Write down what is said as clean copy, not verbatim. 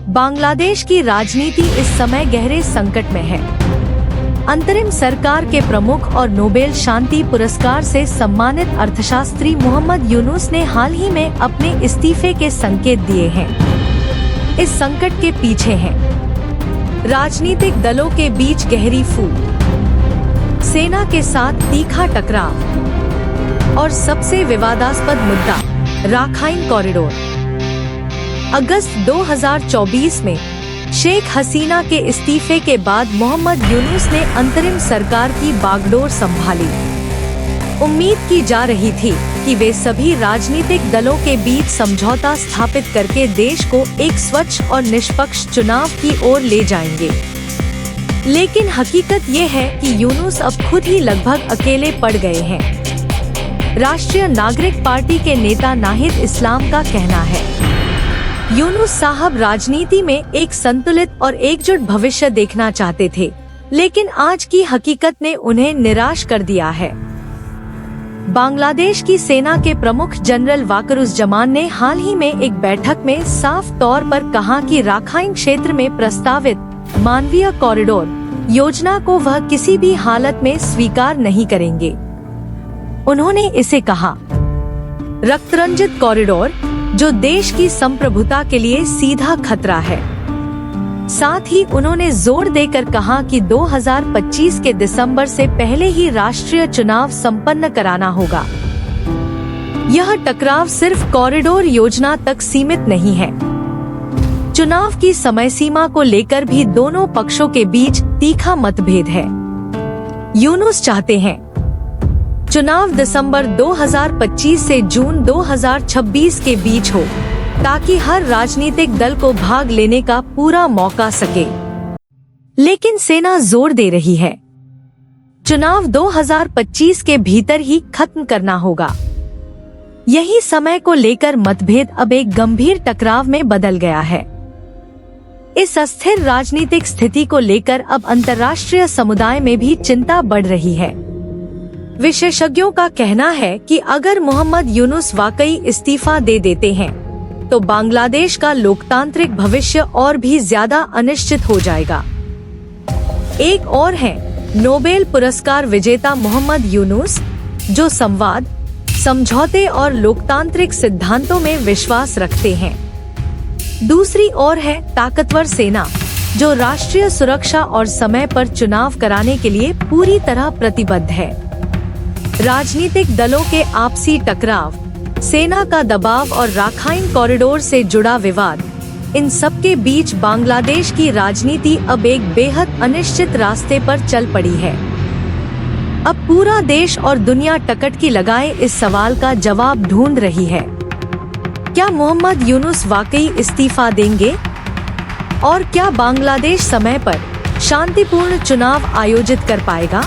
बांग्लादेश की राजनीति इस समय गहरे संकट में है। अंतरिम सरकार के प्रमुख और नोबेल शांति पुरस्कार से सम्मानित अर्थशास्त्री मोहम्मद यूनुस ने हाल ही में अपने इस्तीफे के संकेत दिए हैं। इस संकट के पीछे है राजनीतिक दलों के बीच गहरी फूट, सेना के साथ तीखा टकराव और सबसे विवादास्पद मुद्दा राखाइन कॉरिडोर। अगस्त 2024 में शेख हसीना के इस्तीफे के बाद मोहम्मद यूनुस ने अंतरिम सरकार की बागडोर संभाली। उम्मीद की जा रही थी कि वे सभी राजनीतिक दलों के बीच समझौता स्थापित करके देश को एक स्वच्छ और निष्पक्ष चुनाव की ओर ले जाएंगे। लेकिन हकीकत ये है कि यूनुस अब खुद ही लगभग अकेले पड़ गए हैं। राष्ट्रीय नागरिक पार्टी के नेता नाहिद इस्लाम का कहना है, यूनुस साहब राजनीति में एक संतुलित और एकजुट भविष्य देखना चाहते थे, लेकिन आज की हकीकत ने उन्हें निराश कर दिया है। बांग्लादेश की सेना के प्रमुख जनरल वाकरुज़्ज़मान ने हाल ही में एक बैठक में साफ तौर पर कहा कि राखाइन क्षेत्र में प्रस्तावित मानवीय कॉरिडोर योजना को वह किसी भी हालत में स्वीकार नहीं करेंगे। उन्होंने इसे कहा रक्तरंजित कॉरिडोर, जो देश की संप्रभुता के लिए सीधा खतरा है। साथ ही उन्होंने जोर देकर कहा कि 2025 के दिसंबर से पहले ही राष्ट्रीय चुनाव संपन्न कराना होगा। यह टकराव सिर्फ कॉरिडोर योजना तक सीमित नहीं है। चुनाव की समय सीमा को लेकर भी दोनों पक्षों के बीच तीखा मतभेद है। यूनुस चाहते हैं चुनाव दिसंबर 2025 से जून 2026 के बीच हो, ताकि हर राजनीतिक दल को भाग लेने का पूरा मौका सके। लेकिन सेना जोर दे रही है चुनाव 2025 के भीतर ही खत्म करना होगा। यही समय को लेकर मतभेद अब एक गंभीर टकराव में बदल गया है। इस अस्थिर राजनीतिक स्थिति को लेकर अब अंतर्राष्ट्रीय समुदाय में भी चिंता बढ़ रही है। विशेषज्ञों का कहना है कि अगर मोहम्मद यूनुस वाकई इस्तीफा दे देते हैं, तो बांग्लादेश का लोकतांत्रिक भविष्य और भी ज्यादा अनिश्चित हो जाएगा। एक और है नोबेल पुरस्कार विजेता मोहम्मद यूनुस, जो संवाद, समझौते और लोकतांत्रिक सिद्धांतों में विश्वास रखते हैं। दूसरी ओर है ताकतवर सेना, जो राष्ट्रीय सुरक्षा और समय पर चुनाव कराने के लिए पूरी तरह प्रतिबद्ध है। राजनीतिक दलों के आपसी टकराव, सेना का दबाव और राखाइन कॉरिडोर से जुड़ा विवाद, इन सब के बीच बांग्लादेश की राजनीति अब एक बेहद अनिश्चित रास्ते पर चल पड़ी है। अब पूरा देश और दुनिया टकटकी लगाए इस सवाल का जवाब ढूंढ रही है। क्या मोहम्मद यूनुस वाकई इस्तीफा देंगे? और क्या बांग्लादेश समय पर शांतिपूर्ण चुनाव आयोजित कर पाएगा?